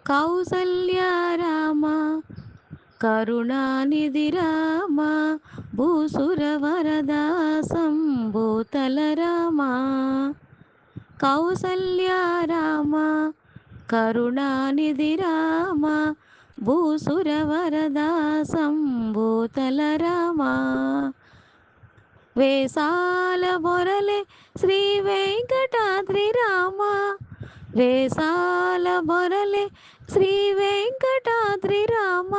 కౌసల్య రామ కరుణానిధి రామ భూసుర వరద సంభూతల రామ కౌసల్య రామ కరుణానిధి రామ భూసుర వరద సంభూతల రామ వేసాల బొరలే శ్రీ వెంకటాద్రి రామ వేసాల బొరలే శ్రీ వెంకటాద్రి రామ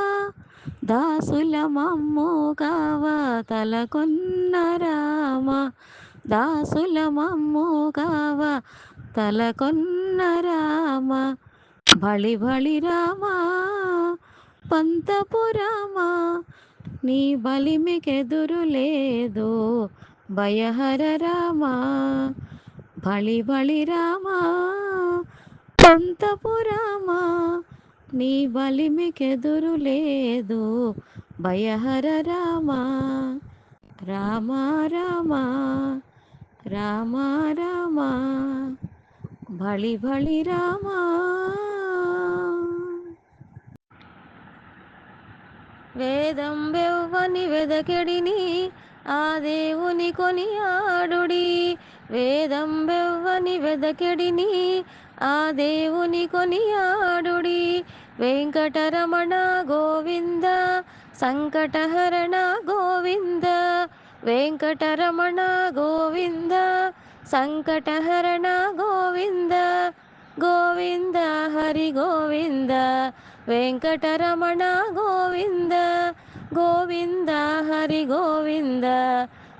దాసుల మమ్ము కావా తలకొన్న రామ దాసుల మమ్ము కావా తలకొన్న రామ బళి బళి రామ పంతపు రామ నీ బలిమికెదురు లేదు భయహర రామ బళి బళి రామ పంతపు రామ నీ బలిమికెదురు లేదు భయహర రామ రామ రామ రామ రామ బళి బళి రామ వేదం వెవ్వని వెదకెడిని ఆ దేవుని కొనియాడుడి వేదం వెవ్వని వెదకెడిని ఆ దేవుని కొనియాడుడి వెంకటరమణ గోవింద సంకటహరణ గోవింద వెంకటరమణ గోవింద సంకటహరణ గోవింద గోవింద హరి గోవింద వెంకటరమణ గోవింద గోవింద హరి గోవింద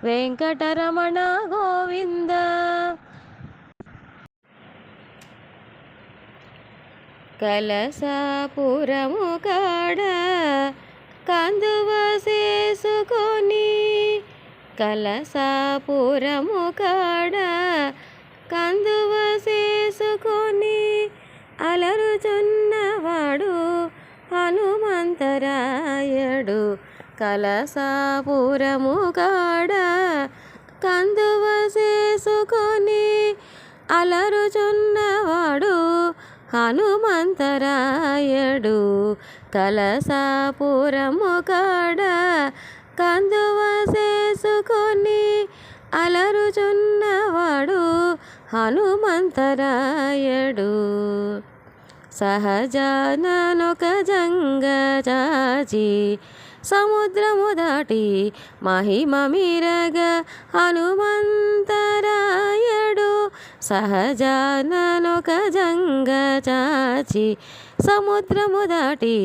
వెంకటరమణ గోవింద కలసాపురము కాడ కందువ చేసుకొని కలసాపురము కాడ కందువ చేసుకొని అలరుచున్నవాడు హనుమంతరాయడు కలసాపురము కాడ కందువ చేసుకొని అలరుచున్నవాడు హనుమంతరాయడు కలసాపురము కాడ కందువ చేసుకొని అలరుచున్నవాడు హనుమంతరాయడు సహజాననొక జంగ చాచి సముద్రము దాటి మహిమ మీరగ హనుమంతరాయడు సహజాననొక జంగ చాచి సముద్రము దాటి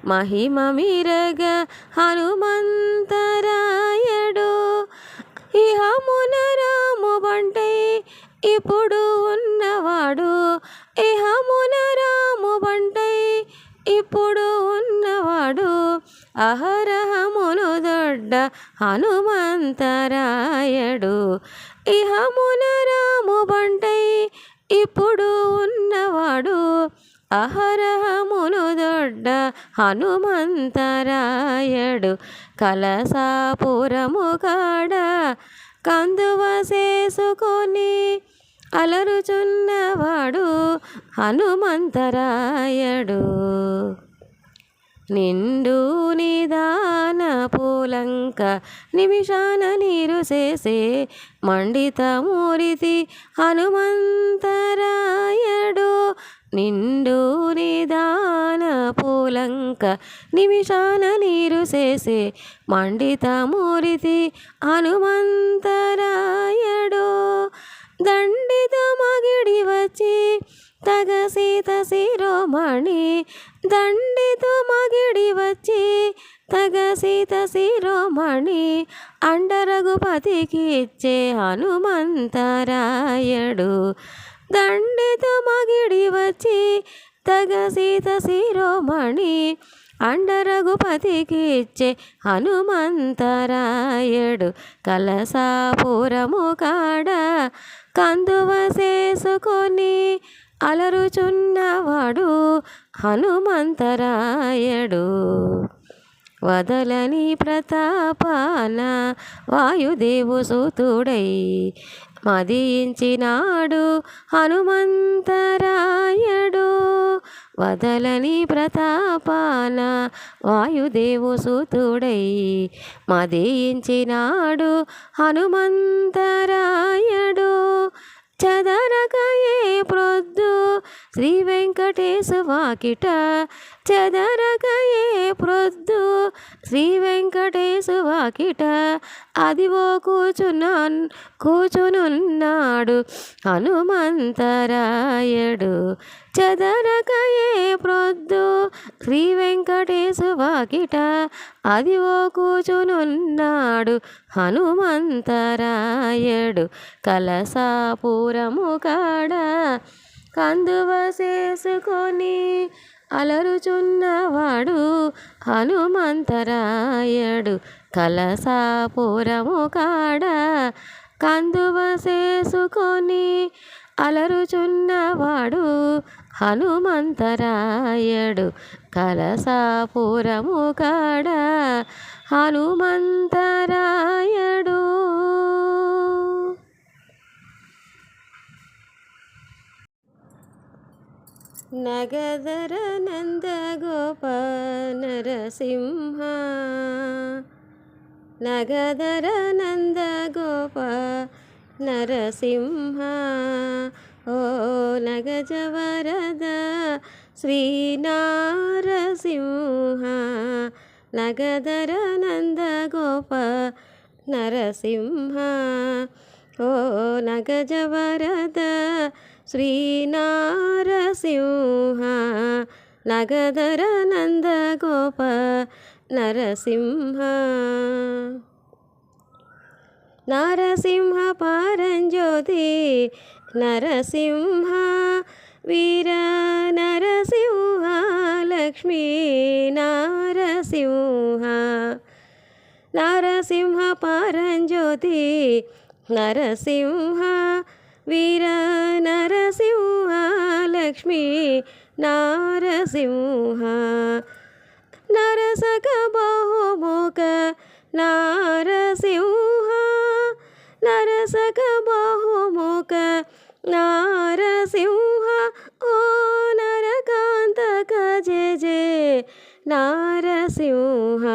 మహిమ మీరగ హనుమంతరాయడు ఇహమున రాము బంటై ఇప్పుడు ఉన్నవాడు ఇహమున రాము బంటై ఇప్పుడు ఉన్నవాడు అహరహమును దొడ్డ హనుమంతరాయడు ఇహమున రాము బంటై ఇప్పుడు ఉన్నవాడు అహరహమును దొడ్డ హనుమంతరాయడు కలసాపురము కాడ కందువ చేసుకొని అలరుచున్నవాడు హనుమంతరాయడు నిండు నిదాన పూలంక నిమిషాన నీరు చేసే మండిత మూరితి హనుమంతరాయడు నిండు నిదాన పూలంక నిమిషాన నీరు చేసే మండిత మూరితి హనుమంతరాయడు దండిత మగిడి వచ్చి తగ సీత శిరోమణి దండిత మగిడి వచ్చి తగ సీత శిరోమణి అండ రఘుపతికి ఇచ్చే హనుమంతరాయడు దండిత మగిడి వచ్చి తగ సీత శిరోమణి అండ రఘుపతికి ఇచ్చే హనుమంతరాయడు కలసాపురము కాడ కందువ చేసుకొని అలరుచున్నవాడు హనుమంతరాయడు వదలని ప్రతాపాన వాయుదేవు సూతుడై మదించినాడు హనుమంతరాయడు వదలని ప్రతాపాన వాయుదేవు సూతుడై మదించినాడు హనుమంతరాయడు. చెదరకయే ప్రొద్దు శ్రీ వెంకటేశు వాకిట, చెదరకయే ప్రొద్దు శ్రీ వెంకటేశు వాకిట, అదివో కూచునున్నాడు హనుమంతరాయడు. చెదరకయే ప్రొద్దు శ్రీ వెంకటేశు వాకిట, అదివో కూచునున్నాడు హనుమంతరాయడు. కలసాపురము కాడ కందువ చేసుకొని అలరుచున్నవాడు హనుమంతరాయడు. కలసాపురము కాడ కందువ చేసుకొని అలరుచున్నవాడు హనుమంతరాయడు. కలసాపురము కాడ హనుమంతరాయడు. నగధర నందగోప నరసింహ, నగధర నందగోప నరసింహ, ఓ నగజవరద శ్రీనారసింహ, నగధర నందగోప నరసింహ, ఓ నగజవరద శ్రీనారసింహ, నగధర నందగోప నరసింహ. నరసింహ పరంజ్యోతి నరసింహ, వీర నరసింహ, లక్ష్మీ నరసింహ. నరసింహ పరంజ్యోతి నరసింహ, వీర నరసింహ, లక్ష్మీ నరసింహ. నరసక బహుముఖ నరసింహ, నరసక బహుముఖ నరసింహ, ఓ నరకాంతక జయ జయ నరసింహ,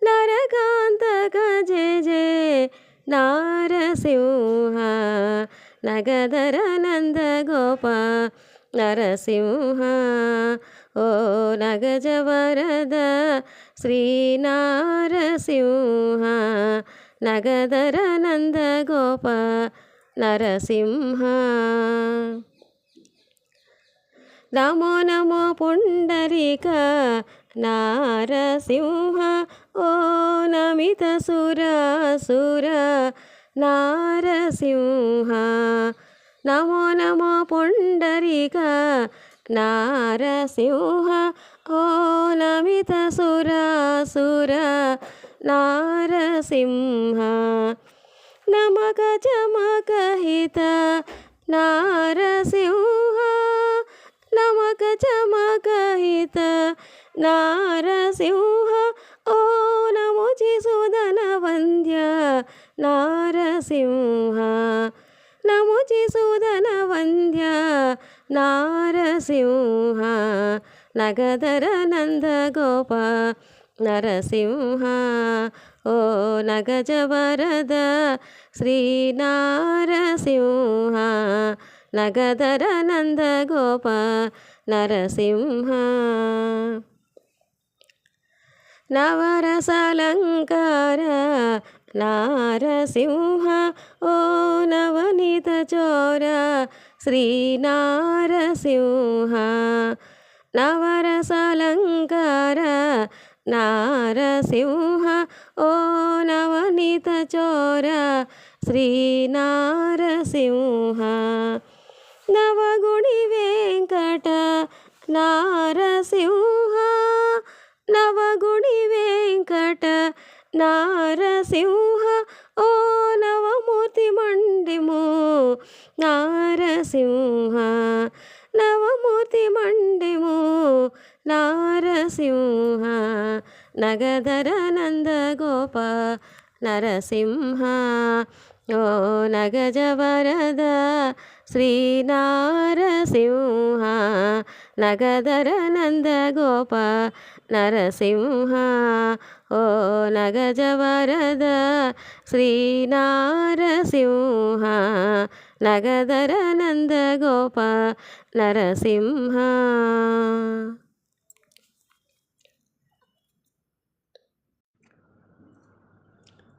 నరకాంతక జయ జయ నరసింహ, నగధర నందగోప నరసింహ, ఓ నగజవరద శ్రీనారసింహ, నగధర నందగోప నరసింహ. నమో నమో పుండరీక నరసింహ, ఓ నమిత సుర నరసింహ. నమో నమో పుండరీక నరసింహ, ఓ నమిత సుర నరసింహ. నమక చమక హిత నరసింహ, నమక చమక హిత నరసింహ, ఓ నమోచి సుదన వంద్య నరసింహ, నమోచి సుదన వంద్య నరసింహ, నగధర నందగోప నరసింహ, ఓ నగజవరద శ్రీనారసింహ, నగధర నందగోప నరసింహ. నవరసాలంకార నరసింహ, ఓ నవనీత చోర శ్రీనారసింహ, నవరసాలంకార నరసింహ, ఓ నవనీత చోర శ్రీనారసింహ. నవగుణి వెంకట నరసింహ, నవగుణి వెంకట నరసింహ, ఓ నవమూర్తి మండిము నరసింహ, నవమూర్తి మండిము నరసింహ, నగధర నందగోప నరసింహ, ఓ నగజవరద శ్రీనారసింహ, నగధర నందగోప నరసింహ ఓ నగజవరద శ్రీనారసింహ నగధర నందగోప నరసింహ.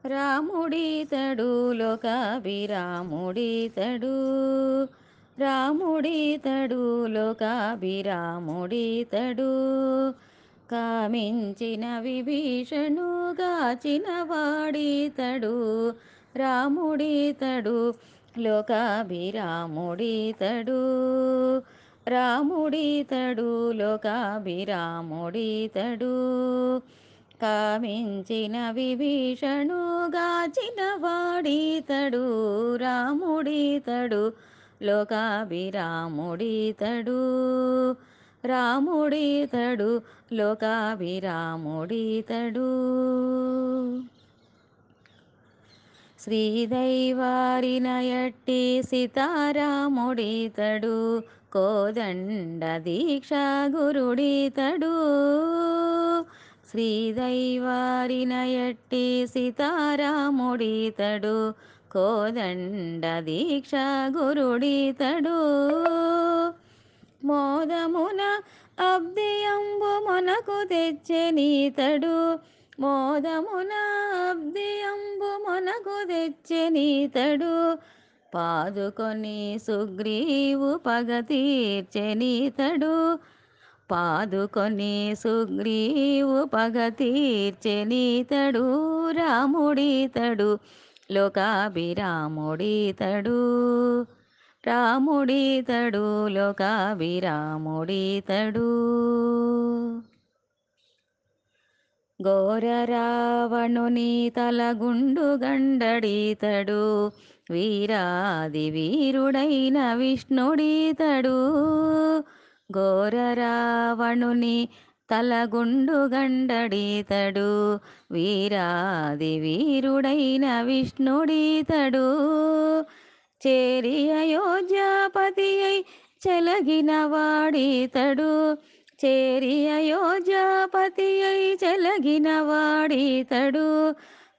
రాముడితడు లోకాభిరాముడితడు రాముడితడు లోకాభిరాముడితడు కామించిన విభీషణు గాచిన వాడితడు రాముడితడు లోకాభిరాముడితడు రాముడితడు లోకాభిరాముడితడు కామించిన విభీషణు గాచిన వాడితడు రాముడితడు లోకాభిరాముడితడు రాముడితడు లోకాభిరాముడితడు. శ్రీదైవారిన ఎట్టి సీతారాముడితడు కోదండ దీక్ష గురుడితడు శ్రీదైవారిన ఎట్టి సీతారాముడితడు కోదండ దీక్ష గురుడితడు మోదమున అబ్దియంబు మనకు తెచ్చెనీతడు మోదమున అబ్దియంబు మనకు తెచ్చెనీతడు పాదుకొని సుగ్రీవు పగ తీర్చెనీతడు పాదుకొని సుగ్రీవు పగ తీర్చెనీతడు రాముడితడు లోకాభిరాముడితడు రాముడితడు లోకాభిరాముడితడు. ఘోర రావణుని తలగుండు గండడితడు వీరాది వీరుడైన విష్ణుడితడు ఘోర రావణుని తలగుండు గండడితడు వీరాది వీరుడైన విష్ణుడితడు చేరి అయోధ్యాపతి అయి చెలగిన వాడితడు చేరి అయోధ్యాపతి అయి చెలగిన వాడితడు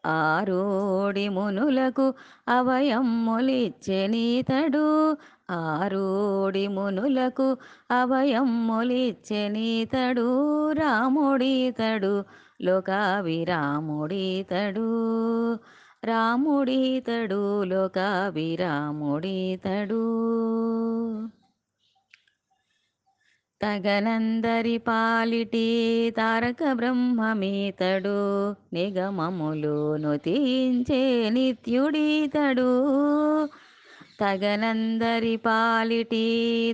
ఆరోడి మునులకు అభయమ్ములిచ్చెనీతడు ఆరోడి మునులకు అభయమ్ములిచ్చెనీతడు రాముడితడు లోకాభిరాముడితడు రాముడితడు లోకాభిరాముడితడు. తగనందరి పాలిటి తారక బ్రహ్మమీతడు నిగమములును తీయించే నిత్యుడితడు తగనందరి పాలిటి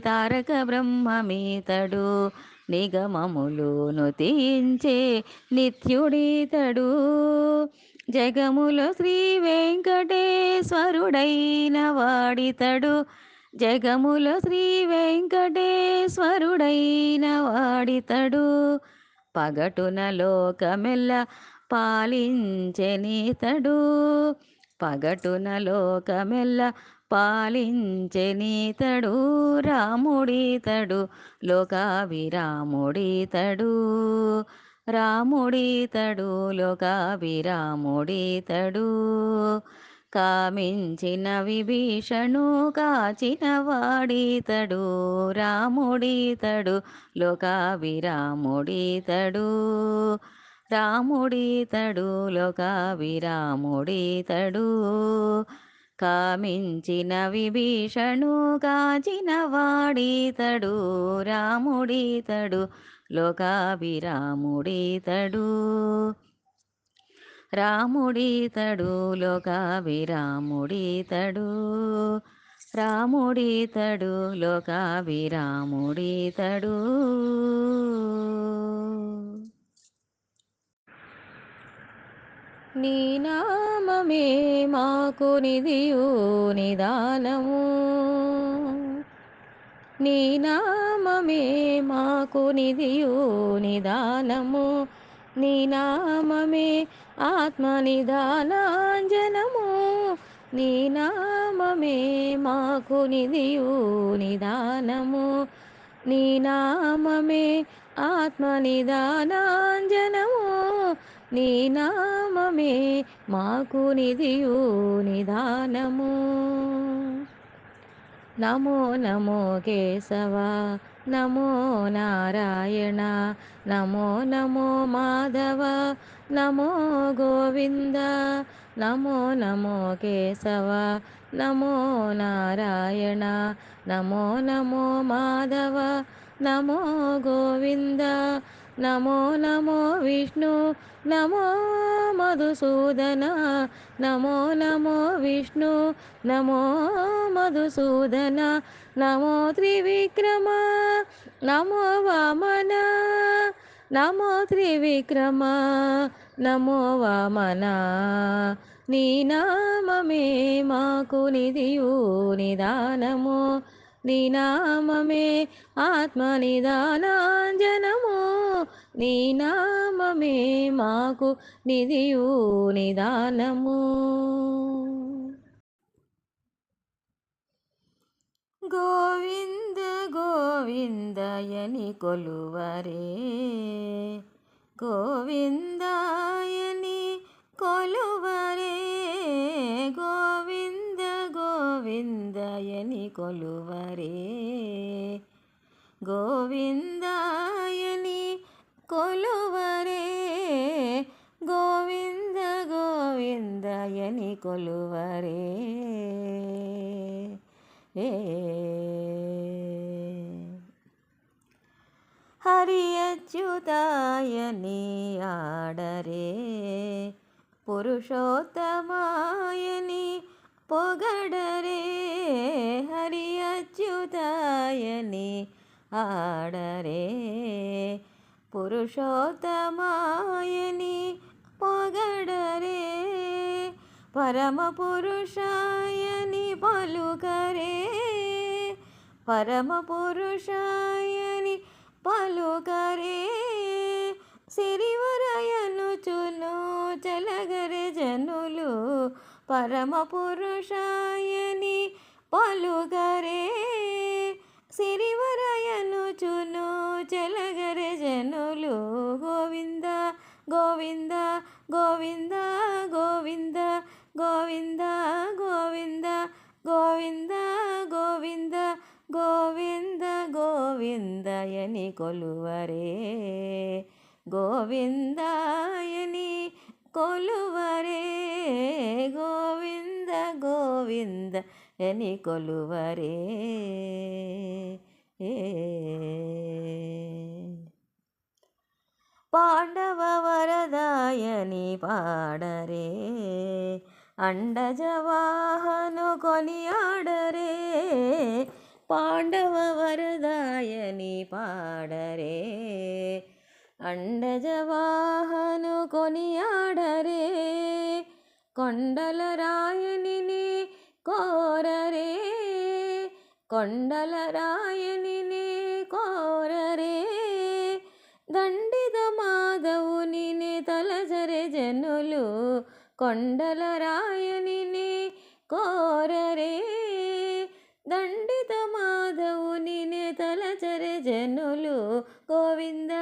తారక బ్రహ్మమీతడు నిగమములును తీయించే నిత్యుడితడు జగములో శ్రీ వెంకటేశ్వరుడైన వాడితడు జగములో శ్రీ వెంకటేశ్వరుడైన వాడితడు పగటున లోకమెల్ల పాలించెనీతడు పగటున లోకమెల్ల పాలించెనీతడు రాముడితడు లోకాభిరాముడితడు రాముడితడు లోకాభిరాముడితడు కామించిన విభీషణు కాచిన వాడితడు రాముడితడు లోకాభిరాముడితడు రాముడితడు లోకాభిరాముడితడు కామించిన విభీషణు కాచిన వాడితడు రాముడితడు లోకాభిరాముడితడు రాముడితడు లోకాభిరాముడితడు రాముడితడు లోకాభిరాముడితడు. నీ నామమే మాకు నిధియు నిదానము నీ నామమే మాకు నిధియు నిదానము నీ నామమే ఆత్మ నిదానాంజనము నీ నామమే మాకు నిధియు నిదానము నీ నామమే ఆత్మనిదానాంజనము, నీ నామమే మాకు నిధియు నిదానము. నమో నమో కేశవ, నమో నారాయణ, నమో నమో మాధవ, నమో గోవింద. నమో నమో కేశవ, నమో నారాయణ, నమో నమో మాధవ, నమో గోవింద. నమో నమో విష్ణు, నమో మధుసూదన, నమో నమో విష్ణు, నమో మధుసూదన. నమో త్రివిక్రమ, నమో వామన, నమో త్రివిక్రమ, నమో వామన. నీ నామమే మాకు నిధియు నిదానము, నీ నామమే ఆత్మనిదానాంజనము, నీ నామమే మాకు నిధియు నిదానము. గోవింద గోవిందయని కొలువరే, గోవిందాయని కొలువరే, గోవింద గోవిందయని కొలువరే, గోవిందాయని కొలువరే, గోవింద గోవిందయని కొలువరే. హరి అచ్యుతాయని ఆడరే, పురుషోత్తమాయని పొగడరే, హరి అచ్యుతాయని ఆడరే, పురుషోత్తమాయని పొగడరే, పరమ పురుషాయని పలుకరే, పరమ పురుషాయని పలుకరే, సిరివరయనుచును చలగరే జనులు, పరమ పురుషాయని పలుకరే, సిరివరయనుచును చలగరే జనులు. గోవింద గోవింద గోవింద గోవింద గోవింద గోవింద గోవింద గోవింద గోవింద గోవిందయని కొలువరే, గోవిందాయని కొలువరే, గోవింద గోవిందయని కొలువరే. పాండవ వరదాయని పాడరే, అండజవాహను కొనియాడరే, పాండవ వరదాయని పాడరే, అండజవాహను కొనియాడరే, కొండల రాయనిని కోరరే, కొండల రాయనిని కోరరే, దండిద మాధవుని తలజరే జనులు, కొండల రాయనిని కోరరే, దండిత మాధవుని తలచరే జనులు. గోవింద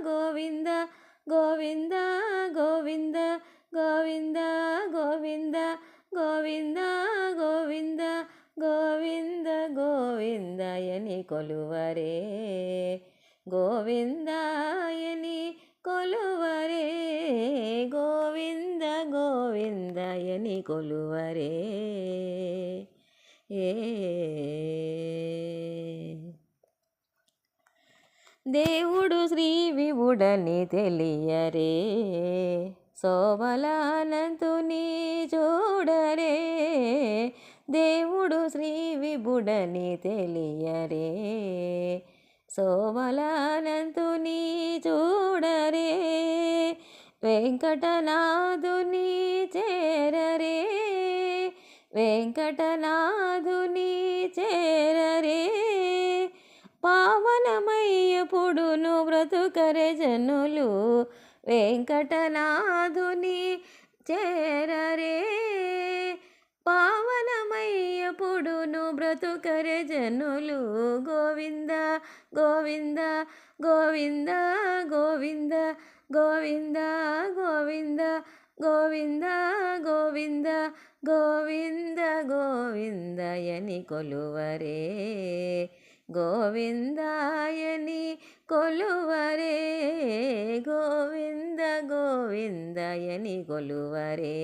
గోవింద గోవింద గోవింద గోవింద గోవింద గోవింద గోవింద గోవింద గోవిందయని కొలువరే, గోవిందాయని కొలువరే, గోవింద గోవిందయని కొలువరే. దేవుడు శ్రీ విభుడని తెలియరే, సోమలానంతుని చూడరే, దేవుడు శ్రీ విభుడని తెలియరే, సోమలానంతుని చూడరే, వెంకటనాథుని చేరరే, వెంకటనాథుని చేరరే, పావనమయ్యపుడును బ్రతుకరే జనులు, వెంకటనాథుని చేరరే, పావనమయ్యపుడును బ్రతుకరే జనులు. గోవింద గోవింద గోవింద గోవింద గోవింద గోవింద గోవింద గోవింద గోవింద గోవిందయని కొలువరే గోవిందాయని కొలువరే గోవింద గోవిందయని కొలువరే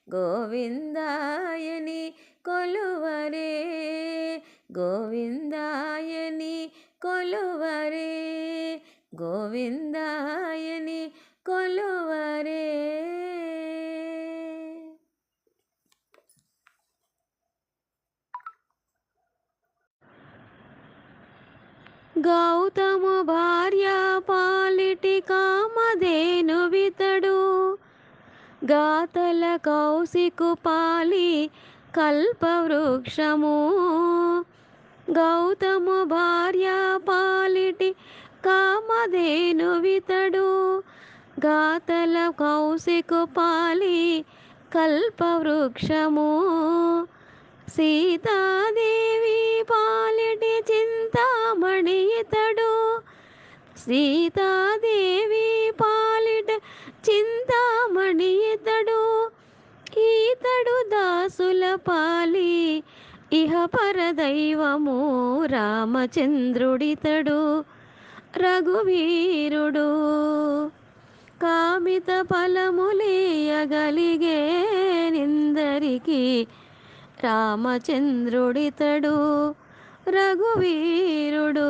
గోవిందాయని కొలువరే గోవిందాయని కొలువరే గోవిందాయని కొలువరే. గౌతమ భార్య పాలిటి కామధేను వితడు గాతల కౌశికు పాలి కల్పవృక్షము గౌతమ భార్య పాలిటి కామధేను వితడు గాతల కౌశికు పాలి కల్పవృక్షము సీతాదేవి పాలిటి చింతామణి ఇతడు సీతాదేవి పాలిట చింతామణి ఇతడు ఈతడు దాసుల పాలి ఇహ పరదైవము రామచంద్రుడితడు రఘువీరుడు కామిత ఫలములేయగలిగే నిందరికి రామచంద్రుడితడు రఘువీరుడు.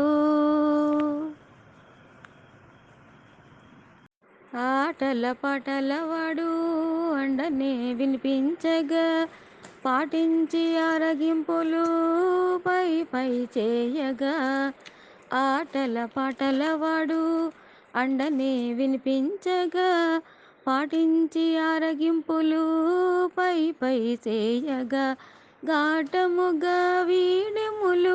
ఆటల పాటలవాడు అండనే వినిపించగా పాటించి ఆరగింపులు పై పై చేయగా ఆటల పాటలవాడు అండనే వినిపించగా పాటించి ఆరగింపులు పై పై చేయగా ఘాటముగా వీడెములు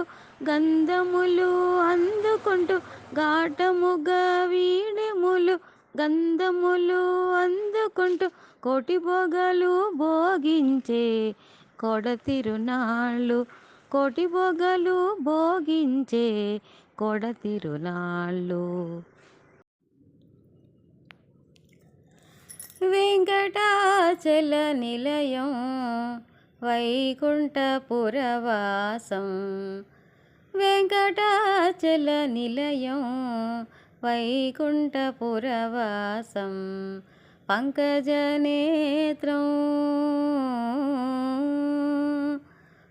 గంధములు అందుకుంటూ ఘాటముగా వీడెములు గంధములు అందుకుంటూ కోటి భోగాలు భోగించే కొడతిరునాళ్ళు కోటి భోగాలు భోగించే కొడతిరునాళ్ళు. వెంకటాచల నిలయం వైకుంఠపురవాసం వెంకటాచల నిలయం వైకుంఠపురవాసం పంకజనేత్రం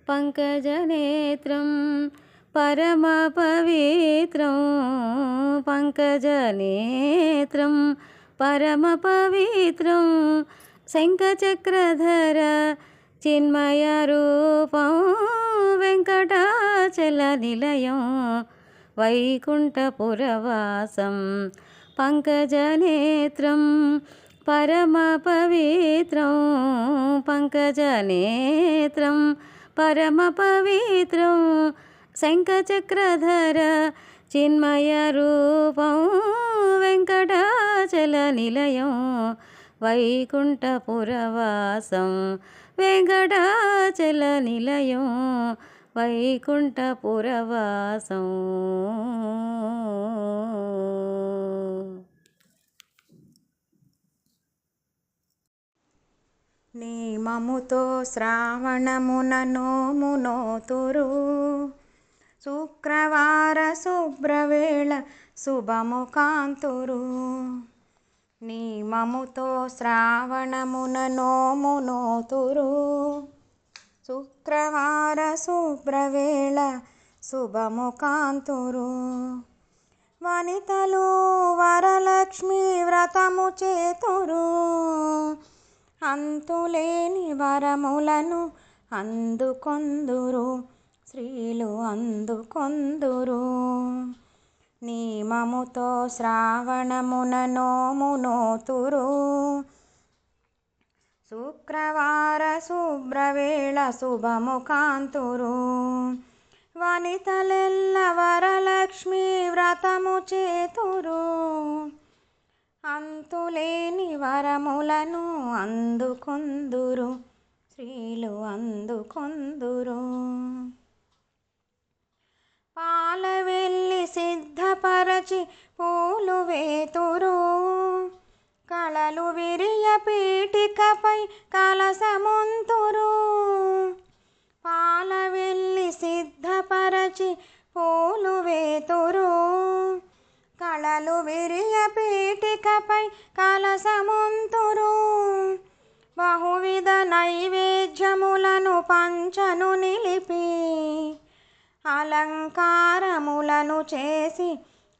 పంకజనేత్రం పరమ పవిత్రం పంకజనేత్రం పరమ పవిత్రం శంఖచక్రధర చిన్మయ రూపం వెంకటాచల నిలయం వైకుంఠపురవాసం పంకజనేత్రం పరమ పవిత్రం పంకజనేత్రం పరమ పవిత్రం శంఖచక్రధర చిన్మయ రూపం వెంకటాచల నిలయం వైకుంఠపురవాసం వెంకటాచల నిలయం వైకుంఠపురవాసం. నియమముతో శ్రావణమున నోమునోతురు శుక్రవార శుభ్రవేళ శుభము కాంతురు నియమముతో శ్రావణమున నోమునోతురు శుక్రవార శుభ్రవేళ శుభము కాంతురు వనితలు వరలక్ష్మి వ్రతము చేతురు అంతులేని వరములను అందుకొందురు స్త్రీలు అందుకొందురు నియమముతో శ్రావణమున నోమునోతురు శుక్రవార శుభ్రవేళ శుభము కాంతురు వనితలెల్ల వరలక్ష్మి వ్రతము చేతురు అంతులేని వరములను అందుకొందురు స్త్రీలు అందుకొందురు పాలవెల్లి సిద్ధపరచి పూలు వేతురు, కళలు విరియ పీఠికపై కలసముంతురు. పాలవెల్లి సిద్ధపరచి పూలు వేతురు, కళలు విరియ పీఠికపై కలసముంతురు. బహువిధ నైవేద్యములను పంచను నిలిపి, అలంకారములను చేసి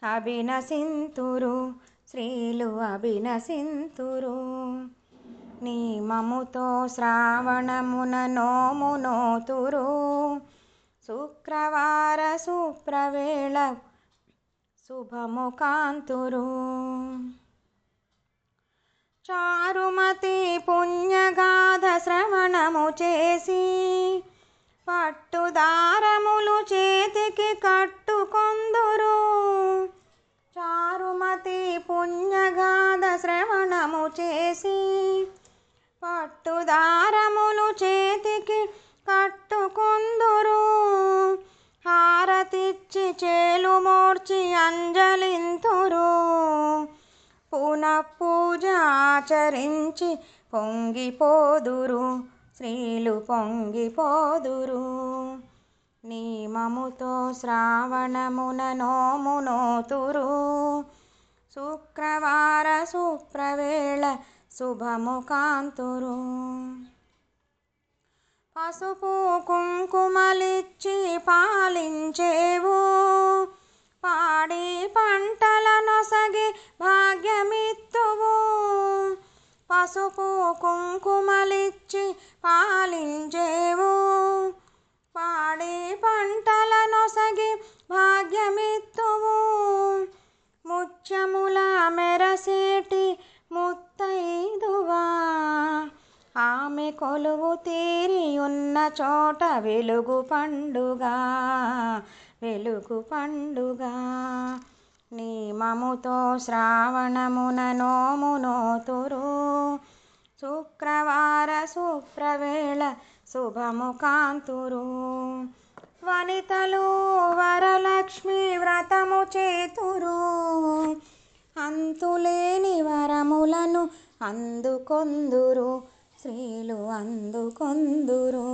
అభినసింతురు, స్త్రీలు అభినసింతురు. నియమముతో శ్రావణమున నోము నోతురు, శుక్రవార సుప్రవేళ శుభము కాంతురు. చారుమతి పుణ్యగాథ శ్రవణము చేసి, పట్టుదారములు చేతికి కట్టుకొందురు. చారుమతి పుణ్యగాథ శ్రవణము చేసి, పట్టుదారములు చేతికి కట్టుకొందురు. హారతిచ్చి చేలుమోర్చి అంజలింతురు, పునఃపూజ ఆచరించి పొంగిపోదురు, స్త్రీలు పొంగిపోదురు. నియమముతో శ్రావణమున నోము నోతురు, శుక్రవార సుప్రవేళ శుభము కాంతురు. పసుపు కుంకుమలిచ్చి పాలించేవు, పాడి పంటల నొసగి భాగ్యమిత్తువు. పసుపు కుంకుమలిచ్చి పాలించేవు, పాడి పంటల నొసగి భాగ్యమిత్తువు. ముత్యముల మెరసేటి ముత్తైదువా, ఆమె కొలువు తీరి ఉన్న చోట వెలుగు పండుగ, వెలుగు పండుగ. నియమముతో శ్రావణమున నోము నోతురు, శుక్రవార సుప్రవేళ శుభము కాంతురు. వనితలు వరలక్ష్మి వ్రతము చేతురు, అంతులేని వరములను అందుకొందురు, స్త్రీలు అందుకొందురు.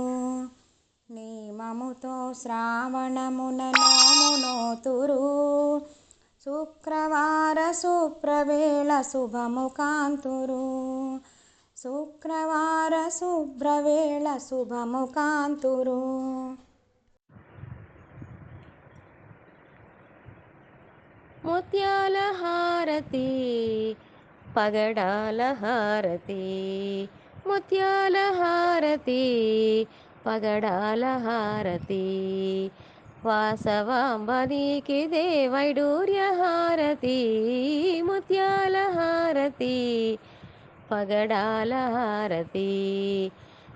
నియమముతో శ్రావణమున నోము నోతురు, శుక్రవార సుప్రవేళ శుభము కాంతురు. శుక్రవార శుభ్రవేళ శుభము కాంతురు. ముత్యాల హారతి పగడాల హారతి, ముత్యాల హారతి పగడాల హారతి, వాసవాంబ నీకిదే వైడూర్య హారతి. ముత్యాల హారతి పగడాల హారతి,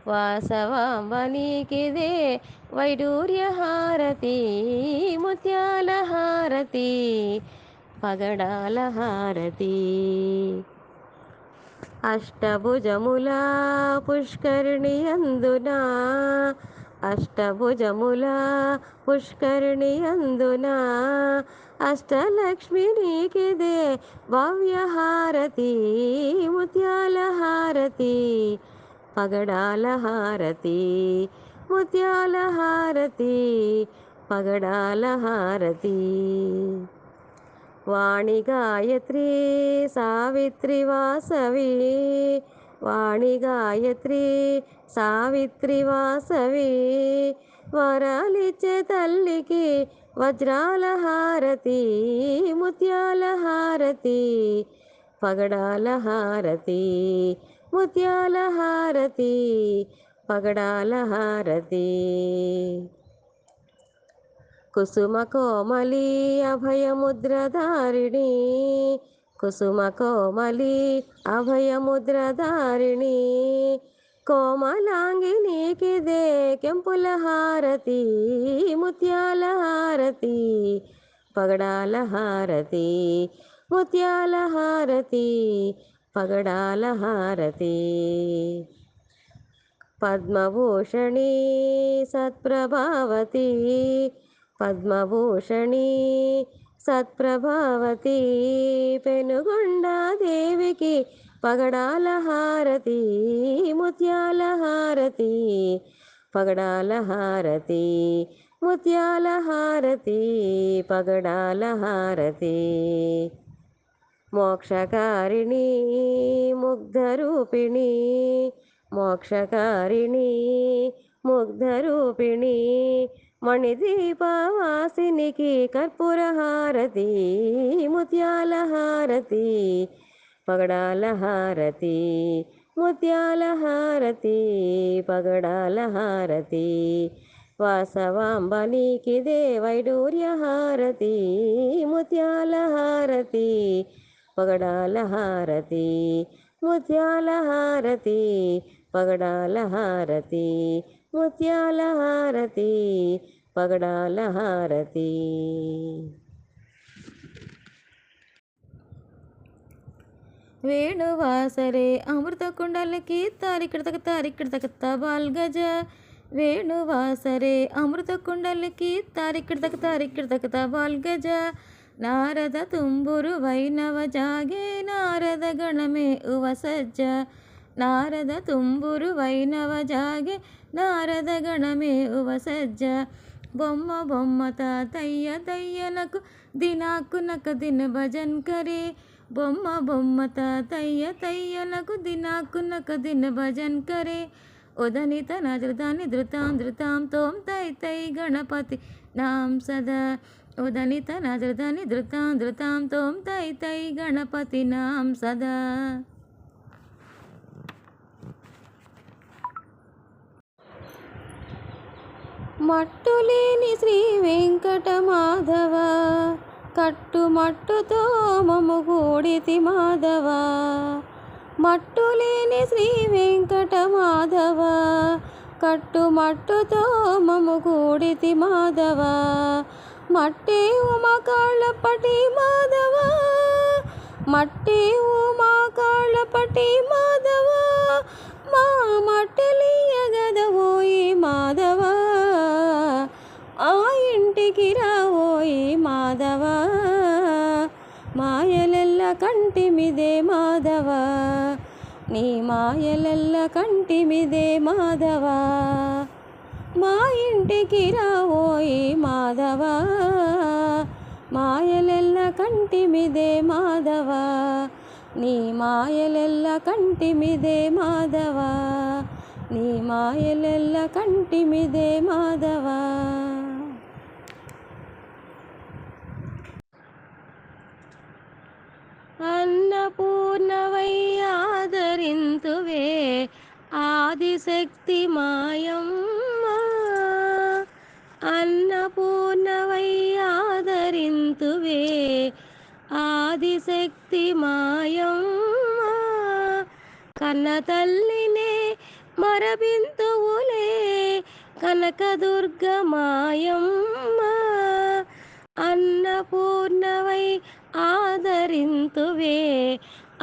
వాసవాంబ నీకిదే వైడూర్య హారతి. ముత్యాల హారతి పగడాల హారతి. అష్టభుజముల పుష్కరిణి అందున, అష్టభుజముల పుష్కరిణి అందున, అష్టలక్ష్మి నీకిదే భవ్య హారతి. ముత్యాల హారతి పగడాల హారతి, ముత్యాల హారతి పగడాల హారతి. వాణి గాయత్రి సావిత్రి వాసవి, వాణి గాయత్రి సావిత్రి వాసవి, వరాలిచ్చే తల్లికి వజ్రాల హారతి. ముత్యాల హారతి పగడాల హారతి, ముత్యాల హారతి పగడాల హారతి. కుసుమ కోమలి అభయముద్రధారిణి, కుసుమ కోమలి అభయముద్రధారిణి, కోమలాంగి నీకిదే కెంపుల హారతి. ముత్యాల హారతి పగడాల హారతి, ముత్యాల హారతి పగడాల హారతి. పద్మభూషణి సత్ప్రభావతి, పద్మభూషణి సత్ప్రభావతి పెనుగొండాదేవికి పగడాల హారతి ముత్యాల హారతి పగడాల హారతి ముత్యాల హారతి పగడాల హారతి మోక్షకారిణి ముగ్ధరూపిణి మోక్షకారిణి ముగ్ధరూపిణి మణిదీపవాసినికి కర్పూర హారతి ముత్యాల హారతి పగడాల హారతి ముత్యాల హారతి పగడాల హారతి వాసవాంబనికిదే వైడూర్య హారతి ముత్యాల హారతి పగడాల హారతి ముత్యాల హారతి పగడాల హారతి ముత్యాల హారతి పగడాల హారతి. వేణువాసరే అమృత కుండలకి తారికిడతక బాల్గజ వేణువాసరే అమృత కుండలకి తారికిడతక బాల్గజ నారద తుంబురు వైనవ జాగే నారద గణమే ఉవసజ్జ నారద తుంబురు వైనవ జాగే నారద గణమే ఉవసజ్జ బొమ్మ బొమ్మ తాతయ్య తయ్యనకు దినాకునక దిన భజన్ కరే బొమ్మ బొమ్మ తాతయ్య తయ్యనకు దినాకునక దిన భజన్ కరే ఉదనిత నృతాన్ని ధృతాం తోం తై తై గణపతి నాం సదా ఉదనిత నృతాన్ని ధృతాం తోం తై తై గణపతి నాం సదా. మట్టులేని శ్రీ వెంకటమాధవ కట్టుమట్టుతో మము కూడితి మాధవ మట్టులేని శ్రీ వెంకటమాధవ కట్టుమట్టుతో మము కూడితి మాధవ మట్టి ఉమా కాళ్ళపటి మాధవ మట్టి ఉమా కాళ్ళపటి మాధవ మా మట్టెలియగదవోయి మాధవ ఆ ఇంటికి రావోయి మాధవ మాయలెల్ల కంటిమిదే మాధవ నీ మాయలెల్ల కంటిమిదే మాధవ మా ఇంటికి రావోయి మాధవ మాయలెల్ల కంటిమిదే మాధవ నీ మాయలెల్ల కంటిమిదే మాధవ నీ మాయలెల్ల కంటిమిదే మాధవ. అన్నపూర్ణవై ఆదరింతువే ఆదిశక్తి మాయమ్మ అన్నపూర్ణవై ఆదరింతువే ఆదిశక్తి మాయమ్మ కన్న తల్లినే మరబింతువులే కనకదుర్గ మాయమ్మ అన్నపూర్ణవై ఆదరింతువే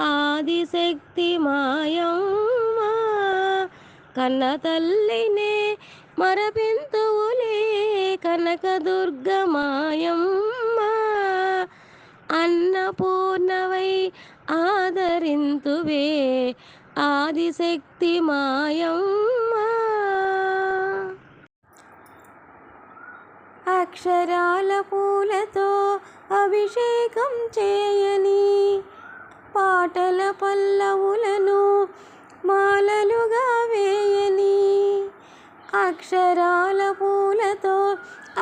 ఆదిశక్తి మాయమ్మ కన్న తల్లినే మరబింతువులే కనకదుర్గ మాయమ్మ అన్నపూర్ణవై ఆదరింతువే ఆదిశక్తి మాయమ్మ అక్షరాల పూలతో అభిషేకం చేయని పాటల పల్లవులను మాలలుగా వేయని అక్షరాల పూలతో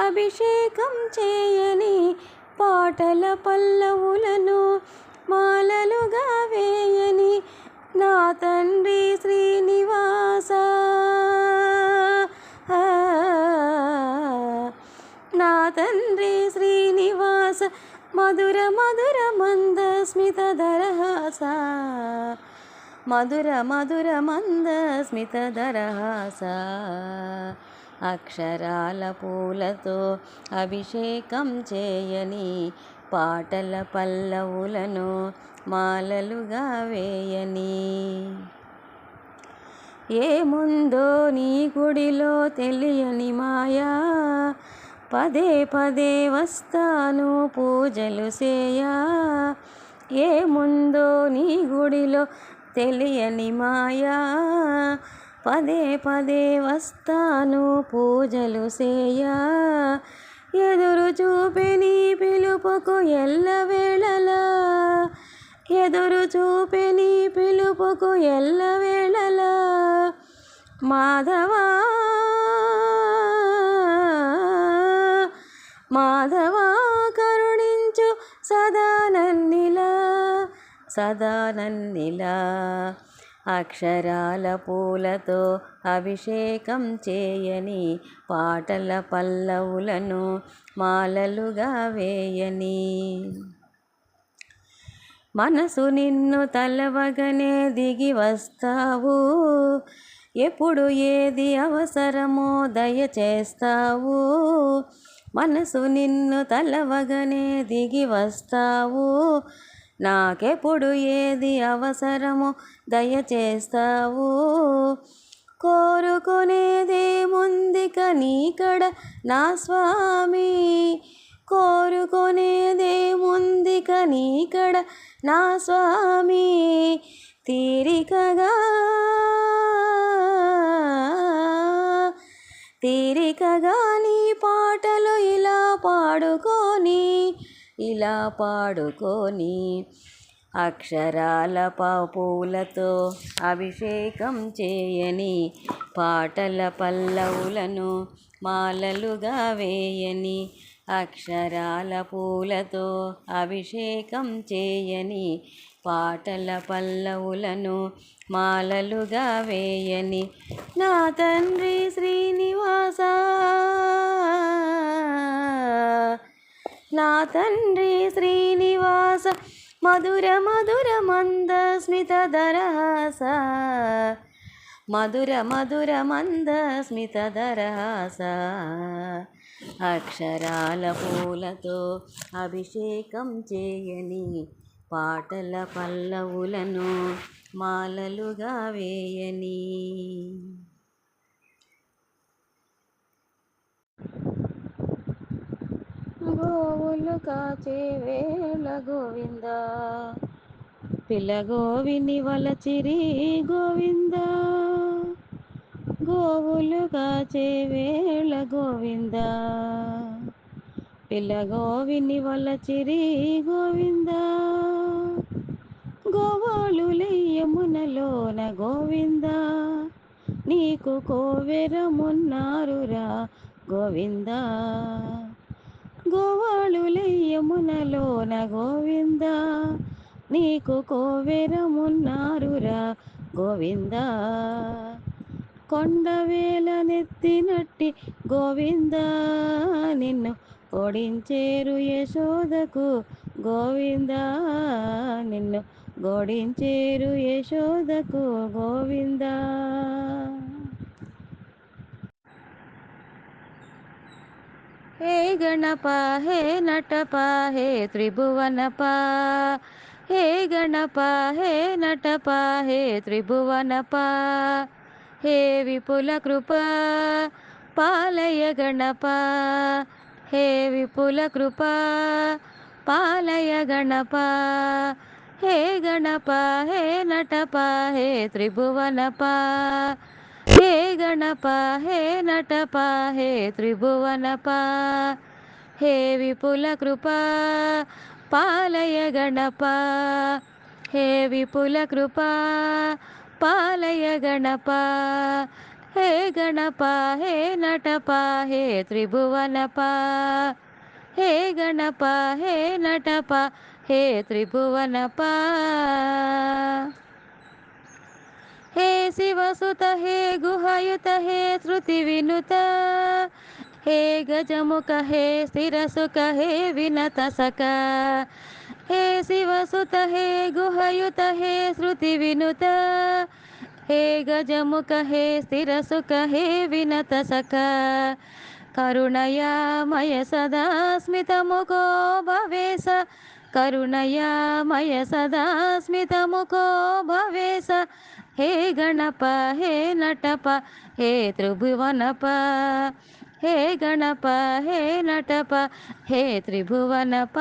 అభిషేకం చేయని పాటల పల్లవులను మాలలుగా వేయని నా తండ్రి శ్రీనివాస నా తండ్రి శ్రీనివాస మధుర మధుర మంద స్మిత దరహాస మధుర మధుర మంద స్మిత దరహాస అక్షరాల పూలతో అభిషేకం చేయని పాటల పల్లవులను మాలలుగా వేయని ఏముందో నీ గుడిలో తెలియని మాయా పదే పదే వస్తాను పూజలు చేయా, ఏముందో నీ గుడిలో తెలియని మాయా. పదే పదే వస్తాను పూజలు చేయా, ఎదురు చూపి నీ పిలుపుకు ఎల్లవేళలా, ఎదురు చూపి నీ పిలుపుకు ఎల్లవేళలా. మాధవా మాధవా కరుణించు సదా నన్నిలా, సదా నన్నిలా. అక్షరాల పూలతో అభిషేకం చేయని, పాటల పల్లవులను మాలలుగా వేయని. మనసు నిన్ను తలవగనే దిగి వస్తావు, ఎప్పుడు ఏది అవసరమో దయచేస్తావు. మనసు నిన్ను తలవగనే దిగి వస్తావు, నాకెప్పుడు ఏది అవసరమో దయచేస్తావు. కోరుకునేదేముందిక నీకడ నా స్వామి, కోరుకునేదేముందిక నీకడ నా స్వామి. తీరికగా తీరికగా నీ పాటలు ఇలా పాడుకొని, ఇలా పాడుకొని. అక్షరాల పూలతో అభిషేకం చేయని, పాటల పల్లవులను మాలలుగా వేయని. అక్షరాల పూలతో అభిషేకం చేయని, పాటల పల్లవులను మాలలుగా వేయని. నా తండ్రి శ్రీనివాస, నా తండ్రి శ్రీనివాస, మధుర మధుర మంద స్మిత దరహాస, మధుర మధుర మంద స్మిత దరహాస. అక్షరాల పూలతో అభిషేకం చేయని, పాటల పల్లవులను మాలలుగా వేయని. గోవులు కాచే వేళ గోవింద, పిల్లగోవిని వలచిరి గోవింద. గోవులు కాచే వేళ గోవింద, పిల్లగోవిని వలచిరి గోవింద. గోవాళులయ్యమునలోన గోవింద, నీకు కోవెరమున్నారురా గోవింద. గోవాళులయ్యమునలోన గోవింద, నీకు కోవెరమున్నారురా గోవింద. కొండవేల నెత్తినట్టి గోవింద, నిన్ను ఓడించేరు యశోదకు గోవింద, నిన్ను గోడించేరు యశోదకు గోవింద. హే గణప హే నటప హే త్రిభువనప, హే గణప హే నటప హే త్రిభువనప. హే విపుల కృప పాలయ గణప, హే విపుల కృప పాలయ గణప. హే గణప హే నటప హే త్రిభువనప, హే గణప హే నటప హే త్రిభువనప. హే విపుల కృప పాలయ గణప, హే విపుల కృప పాలయ గణప. హే గణప హే నటప హే త్రిభువనప, హే గణప హే నటప హే త్రిభువనప. హే శివసుత హే గుహయుత హే శృతి వినుత, హే గజముఖ హే స్థిరసుఖ హే వినత సక. హే శివసుత హే గుహయుత హే శృతి వినుత, హే గజముఖ హే స్థిరసుఖ హే వినత సక. కరుణయామయ సదా స్మితముఖో భవేశ, కరుణయామయ సదా స్మితముఖో భవేశ. హే గణప హే నటప హే త్రిభువనప, హే గణప హే నటప హే త్రిభువనప.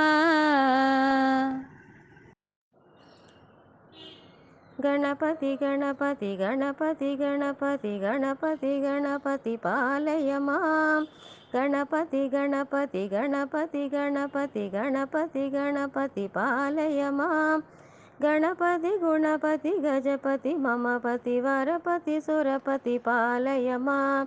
గణపతి గణపతి గణపతి గణపతి గణపతి గణపతి పాలయ మాం. గణపతి గణపతి గణపతి గణపతి గణపతి గణపతి పాలయ మాం. గణపతి గుణపతి గజపతి మమపతి వరపతి సురపతి పాలయ మాం.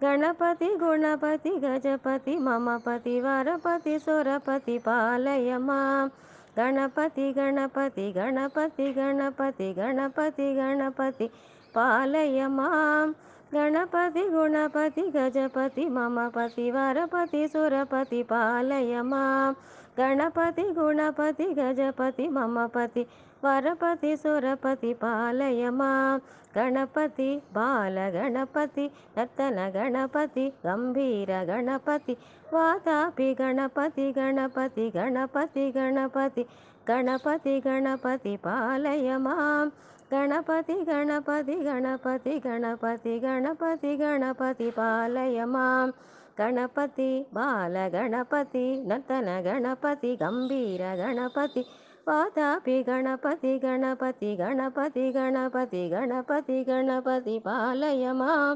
గణపతి గుణపతి గజపతి మమపతి వరపతి సురపతి పాలయ మాం. గణపతి గణపతి గణపతి గణపతి గణపతి గణపతి పాలయ మాం. గణపతి గుణపతి గజపతి మమపతి వరపతి సురపతి పాలయ మాం. గణపతి గుణపతి గజపతి మమపతి వరపతి సురపతి పాలయ మాం. గణపతి బాల గణపతి నర్తన గణపతి గంభీర గణపతి వాతాపి గణపతి గణపతి గణపతి గణపతి గణపతి గణపతి పాలయ మాం. గణపతి గణపతి గణపతి గణపతి గణపతి గణపతి పాలయ మాం. గణపతి బాల గణపతి నర్తన గణపతి గంభీర గణపతి వాతాపి గణపతి గణపతి గణపతి గణపతి గణపతి గణపతి పాలయ మాం.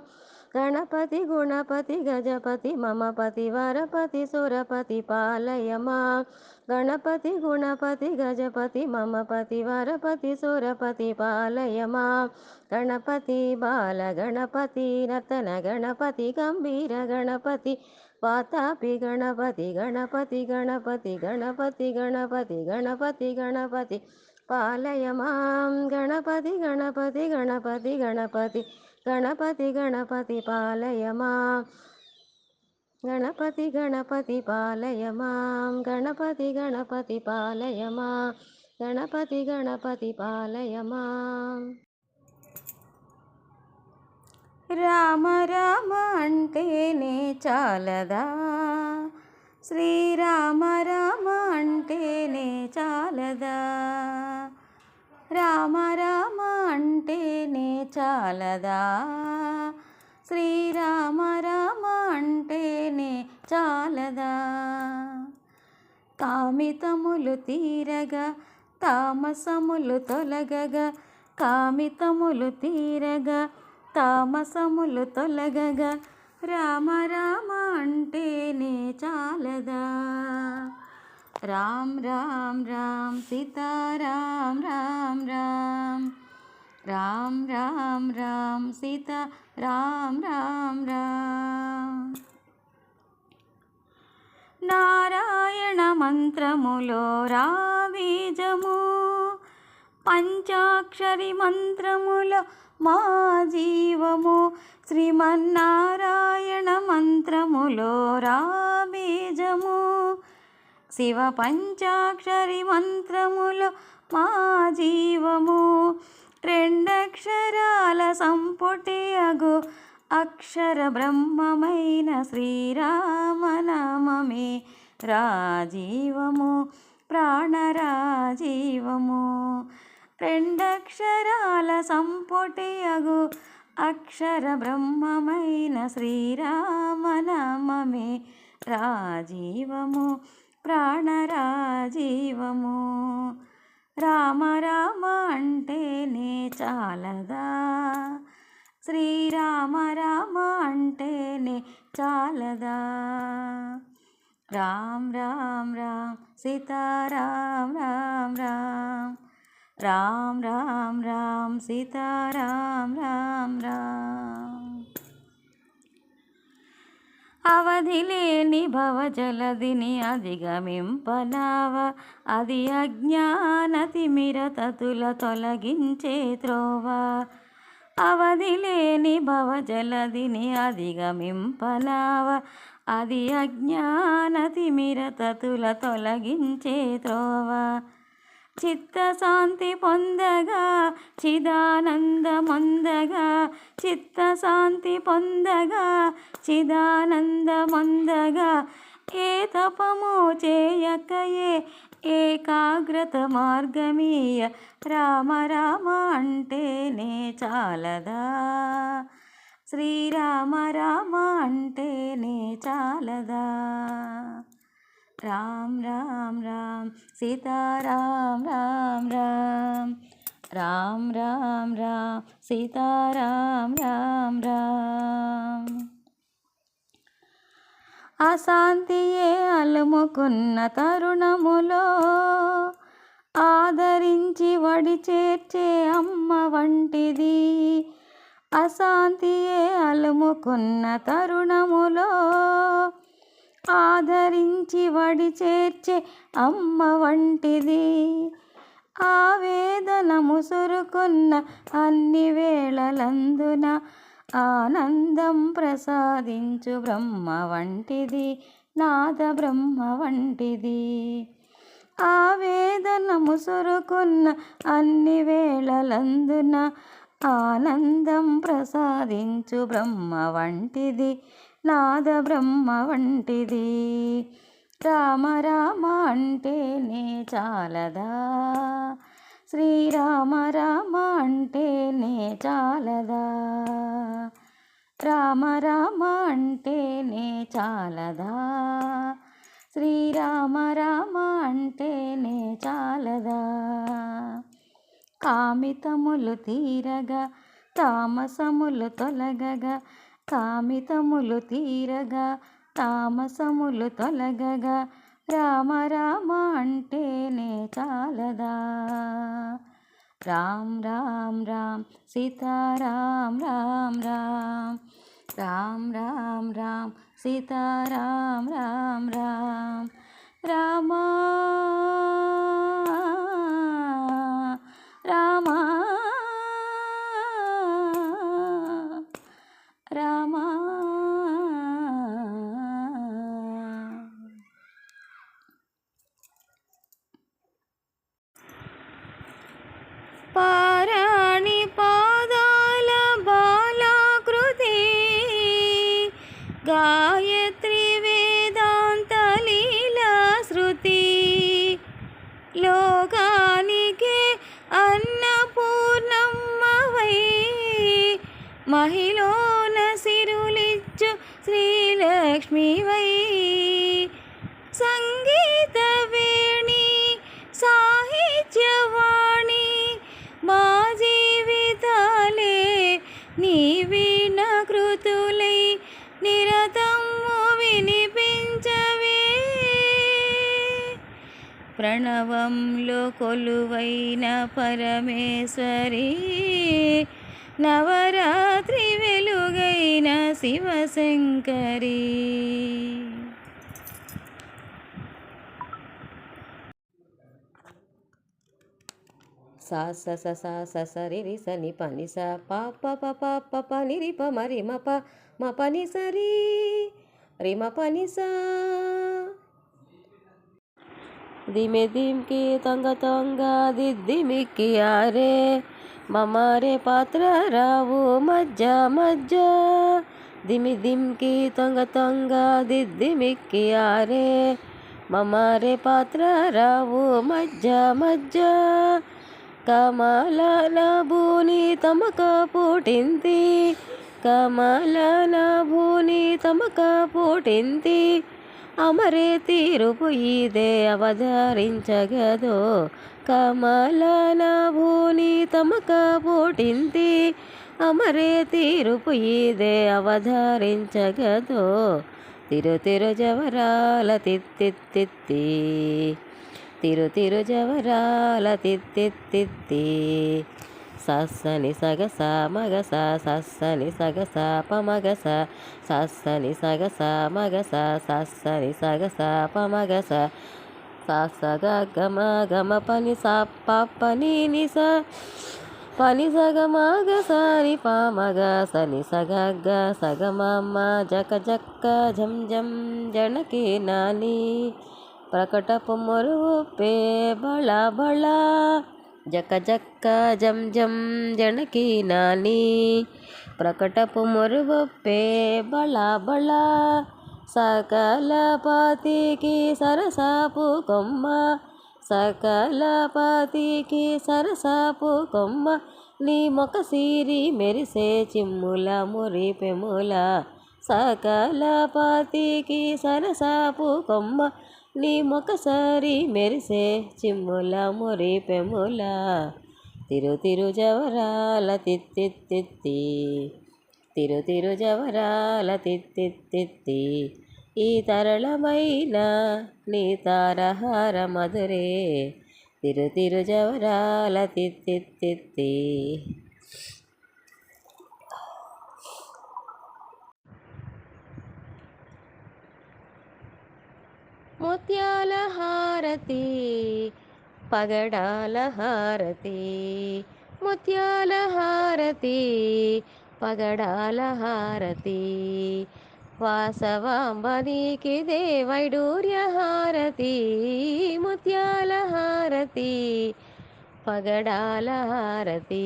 గణపతి గుణపతి గజపతి మమపతి వరపతి సురపతి పాలయ మాం. గణపతి గుణపతి గజపతి మమపతి వరపతి సురపతి పాలయ మాం. గణపతి బాల గణపతి నర్తన గణపతి గంభీర గణపతి వాతాపి గణపతి గణపతి గణపతి గణపతి గణపతి గణపతి గణపతి పాలయ మాం. గణపతి గణపతి గణపతి గణపతి గణపతి గణపతి పాలయ మాం. గణపతి గణపతి పాలయ మాం. గణపతి గణపతి పాలయ మాం. గణపతి గణపతి పాలయ మాం. రామ రామ అంటేనే చాలదా, శ్రీరామ రామ అంటేనే చాలదా. రామ రామ అంటేనే చాలదా, శ్రీరామ రామ అంటేనే చాలదా. కామితములు తీరగా తామసములు తొలగగా, కామితములు తీరగా తామసములు తొలగగా, రామ రామ అంటేనే చాలదా. రామ్ రామ్ రామ్ సీతారాం రామ్ రామ్. రామ్ రామ్ రామ్ సీతా రామ్ రామ్ రామ్. నారాయణ మంత్రములో రా బీజము, పంచాక్షరి మంత్రములో మా జీవము. శ్రీమన్నారాయణ మంత్రములో రా బీజము, శివ పంచాక్షరి మంత్రములో మా జీవము. రెండక్షరాల సంపుటి అగు అక్షర బ్రహ్మమైన శ్రీరామనామమే రాజీవము ప్రాణరాజీవము. రెండక్షరాల సంపుటి అగు అక్షర బ్రహ్మమైన శ్రీరామనామమే రాజీవము ప్రాణరాజీవము. రామ రామ అంటేనే చాలదా, శ్రీరామ రామ అంటేనే చాలదా. రామ్ రామ్ రామ్ సీతారాం రామ్ రామ్. రామ్ రామ్ రామ్ సీతారాం రామ్ రామ్. అవధిలేని భవజలదిని అధిగమింపనావ, అది అజ్ఞానతిమిరతతుల తొలగించే త్రోవ. అవధిలేని భవజలదిని అధిగమింపనావ, అది అజ్ఞానతిమిరతతుల తొలగించే త్రోవ. చిత్తశాంతి పొందగా చిదానందమొందగా, చిత్తశాంతి పొందగా చిదానందమొందగా, ఏ తపము చేయకయే ఏకాగ్రత మార్గమీయ. రామ రామ అంటేనే చాలదా, శ్రీరామ రామ అంటేనే చాలదా. రామ్ రామ్ రామ్ సీతారాం రామ్ రామ్, రామ్ రామ్ రామ్ సీతారాం రామ్ రామ్. అశాంతియే అలుముకున్న తరుణములో ఆదరించి వడి చేర్చే అమ్మ వంటిది. అశాంతియే అలుముకున్న తరుణములో ఆదరించి వడి చేర్చే అమ్మ వంటిది. ఆవేదన ముసురుకున్న అన్ని వేళలందున ఆనందం ప్రసాదించు బ్రహ్మ వంటిది, నాద బ్రహ్మ వంటిది. ఆవేదన ముసురుకున్న అన్ని వేళలందున ఆనందం ప్రసాదించు బ్రహ్మ వంటిది, నాద బ్రహ్మ వంటిది. రామ రామ అంటేనే చాలదా. శ్రీరామ రామ అంటేనే చాలదా. రామ రామ అంటేనే చాలదా. శ్రీరామ రామ అంటేనే చాలదా. కామితములు తీరగా తామసములు తొలగగా, కామితములు తీరగా తామసములు తొలగగా, రామ రామ అంటేనే చాలదా. రామ్ రామ్ రామ్ సీతారాం రామ్ రామ్, రామ్ రామ్ రామ్ సీతారాం రామ్ రామ్. రామా రామా రామా. పారాణి పాదాల బాలాకృతి, గాయత్రి వేదాంత లీలా శృతి, లోకానికే అన్నపూర్ణమ్మవై మహిళన సిరులిచ్చు శ్రీలక్ష్మివై. సంగీత వేణి సాహిత్యవాణి మా జీవితాలే నీ వీణ కృతులై నిరతము వినిపించవే. ప్రణవంలో కొలువైన పరమేశ్వరి, నవరాత్రి వెలుగైన శివశంకరి. సా స స స స స రి రి స ని ప ని స ప ప ప ప ప ప ని రి ప మ రి మ ప మ ప ని స రి రి మ ప ని స. దిమె దిమ్కి తొంగ తొంగ దిద్దిమిక్కి ఆరే, మమారే పాత్ర రావు మజ్జ మజ్జ. దిమి దిమ్కి తొంగ తొంగ దిద్దిమిక్కి ఆరే, మమారే పాత్ర రావు మజ్జ మజ్జ. కమలన భూని తమక పుటింతి, కమలన భూని తమక పుటింతి. అమరే తీరుపు ఇదే అవధరించగదో, కమలన భూని తమక పుటింతి. అమరే తీరుపు ఇదే అవధరించగదో, తిరు తిరు జవరాల తిత్తిత్తి, తిరు తిరు జవరాల తిత్తిత్తి. సస్సని సగ స మగ స, సస్సని సగ స ప మగ స, సస్సని సగ స మగ స, సస్సని సగ స ప మగ స. స స గ గ మ గ మ ప ని స ప ప ని ని స, ప ని స గ మ గ స ని ప మ గ స ని స గ గ స గ మ మ జక జక్క జం జం జనకి నాని. ప్రకటపు మొరుపే బళ బళ, జక జక్క జం జం జనకి నాని. ప్రకటపు మొరుపే బళ బళ, సకల పాతికి సరసాపు కొమ్మ, సకల పాతికి సరసాపు కొమ్మ. నీ మొక్క సీరి మెరిసే చిమ్ముల మురిపెముల సకల పాతికి సరసాపు కొమ్మ నీ మొక్కసారి మెరిసే చిమ్ముల మురిపెముల తిరు జవరాల తిత్తిత్తిత్తి తిరు జవరాల తిత్తిత్తిత్తి ఈ తరళమైన నీ తారహార మధురే తిరు జవరాల తిత్తిత్తిత్తి. ముత్యాల హారతి పగడాల హారతి ముత్యాల హారతి పగడాల హారతి వాసవాంబ నీకిదే వైడూర్య హారతి ముత్యాల హారతి పగడాల హారతి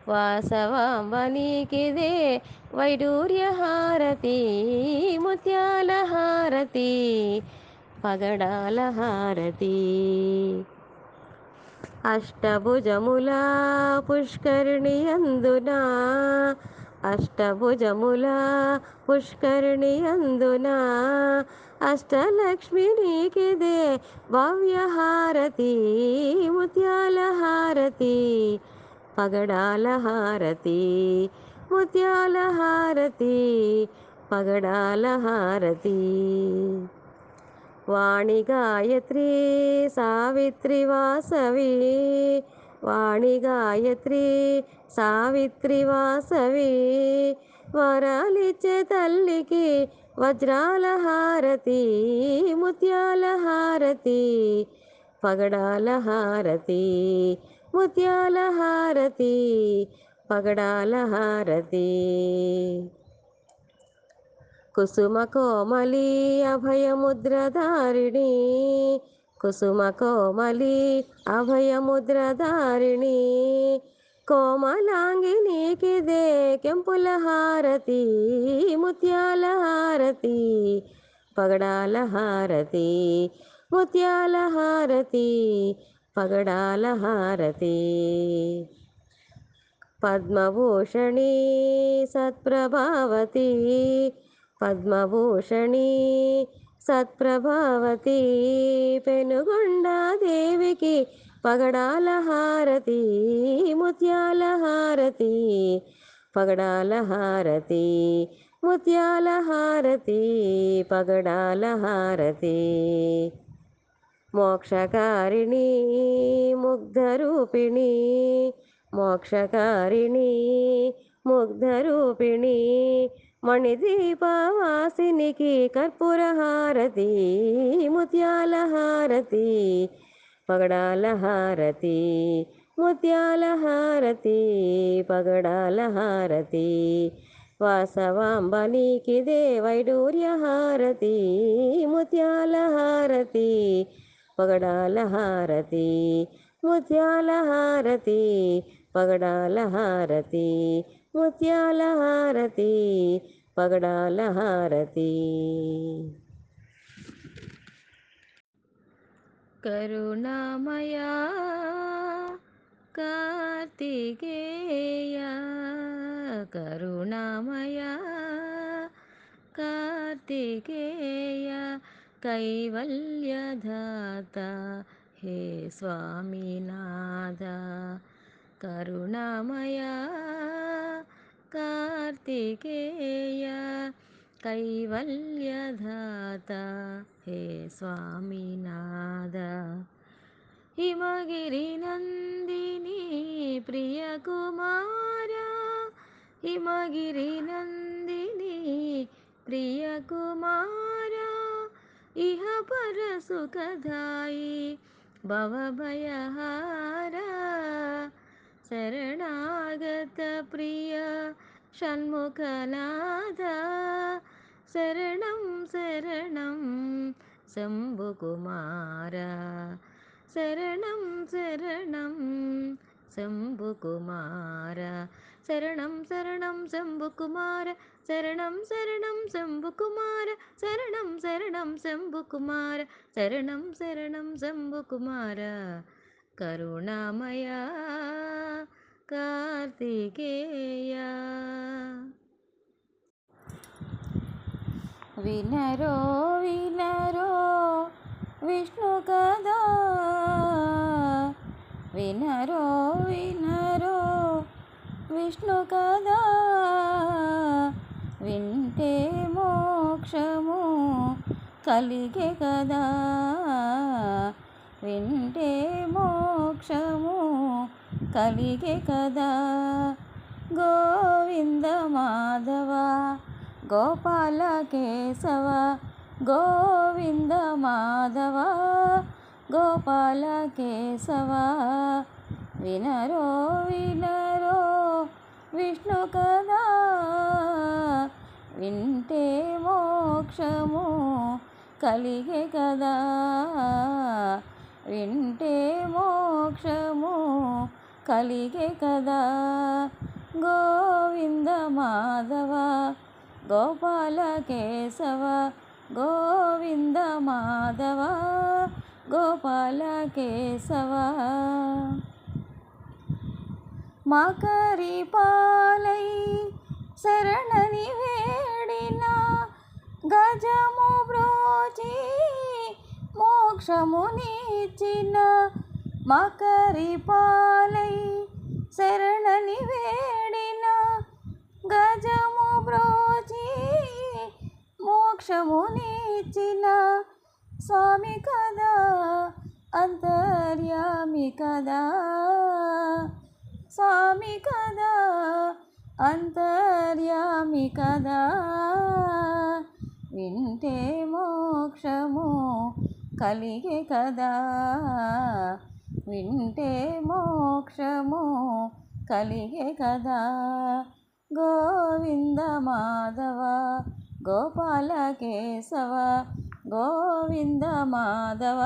వాసవాంబ నీకిదే వైడూర్య హారతి ముత్యాల హారతి పగడాల హారతి అష్టభుజముల పుష్కరిణి అందున అష్టభుజముల పుష్కరిణి అందున అష్టలక్ష్మి నీకిదే భవ్య హారతి ముత్యాల హారతి పగడాల హారతి ముత్యాల హారతి పగడాల హారతి వాణి గాయత్రి సావిత్రి వాసవి వాణి గాయత్రి సావిత్రి వాసవి వరాలిచ్చే తల్లికి వజ్రాల హారతి ముత్యాల హారతి పగడాల హారతి ముత్యాల హారతి పగడాల హారతి కుసుమ కోమలి అభయముద్రధారిణి కుసుమ కోమలి అభయముద్రధారిణి కోమలాంగి నీకిదే కెంపుల హారతి ముత్యాల హారతి పగడాల హారతి ముత్యాల హారతి పగడాల హారతి పద్మభూషణి సత్ప్రభావతి పద్మభూషణి సత్ప్రభావతి పెనుగొండాదేవికి పగడాల హారతి ముత్యాల హారతి పగడాల హారతి ముత్యాల హారతి పగడాల హారతి మోక్షకారిణి ముగ్ధరూపిణి మోక్షకారిణి ముగ్ధరూపిణి మణిదీపవాసినికి కర్పూర హారతి ముత్యాల హారతి పగడాల హారతి ముత్యాల హారతి పగడాల హారతి వాసవాంబ నీకిదే వైడూర్య హారతి ముత్యాల హారతి పగడాల హారతి ముత్యాల హారతి పగడాల హారతి ముత్యాల హారతి పగడాల హారతి కరుణామయా కార్తికేయ కరుణామయా కార్తికేయ కైవల్యదాత హే స్వామినాథ కరుణామయా కార్తికేయ కైవల్యదాత హే స్వామినాథ హిమగిరి నందిని ప్రియ కుమార హిమగిరి నందిని ప్రియ కుమార ఇహ పర సుఖదాయి భవభయహార శరణాగత ప్రియ షణ్ముఖనాథ శరణం శరణం శంభుకుమార శరణం శరణం శంభుకుమార శరణం శరణం శంభుకుమార శరణం శరణం శంభుకుమార శరణం శరణం శంభుకుమార శరణం శరణం శంభుకుమార కరుణామయా కార్తికేయ. వినరో వినరో విష్ణు కథ, వినరో వినరో విష్ణు కథ, వింటే మోక్షము కలిగే కదా, వింటే మోక్షము కలిగే కదా. గోవింద మాధవ గోపాల కేశవ, గోవింద మాధవ గోపాల కేశవ. వినరో వినరో విష్ణు కథ, వింటే మోక్షము కలిగే కదా, వింటే మోక్షము కలిగే కదా. గోవింద మాధవ గోపాల కేశవ, గోవింద మాధవ గోపాల కేశవ. మకరి పాలై శరణని వేడిన గజము బ్రోచి మోక్షమునిచ్చిన, మకరి పాలై శరణని వేడిన గజము బ్రోచి మోక్షమునిచ్చిన స్వామి కదా, అంతర్యామి కదా, స్వామి కదా, అంతర్యామి కదా. వింటే మోక్షము కలిగే కదా, వింటే మోక్షము కలిగే కదా. గోవింద మాధవ గోపాల కేశవ, గోవింద మాధవ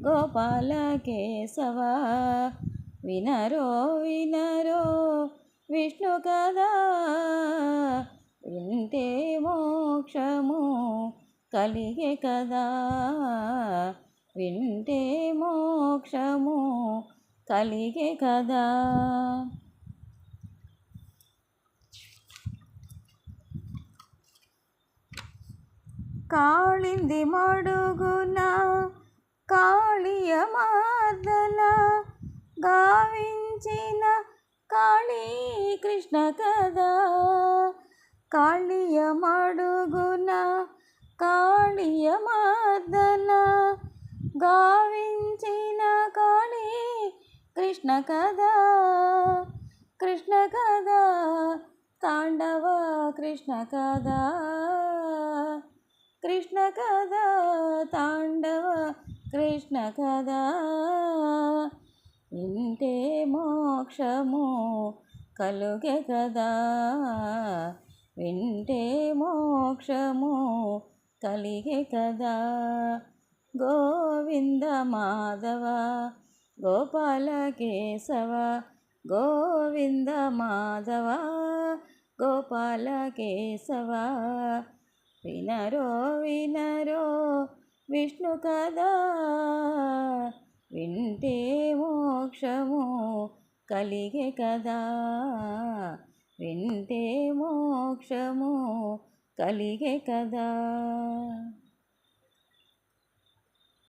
గోపాల కేశవ. వినరో వినరో విష్ణు కదా, వింటే మోక్షము కలిగే కదా, వింటే మోక్షము కలిగే కదా. కాళింది మడుగున కాళియ మార్దన, గావించిన కాళీ కృష్ణ కదా, కాళియ మడుగున కాళియ మార్దన, గావించిన కాళీ కృష్ణ కదా, కృష్ణ కదా, తాండవ కృష్ణ కదా, కృష్ణ కదా, తాండవ కృష్ణ కదా. వింటే మోక్షము కలుగే కదా, వింటే మోక్షము కలిగే కదా. గోవింద మాధవ గోపాల కేశవ, గోవింద మాధవ గోపాల కేశవ. వినరో వినరో విష్ణు కదా, వింటే మోక్షము కలిగే కదా, వింటే మోక్షము కలిగే కదా.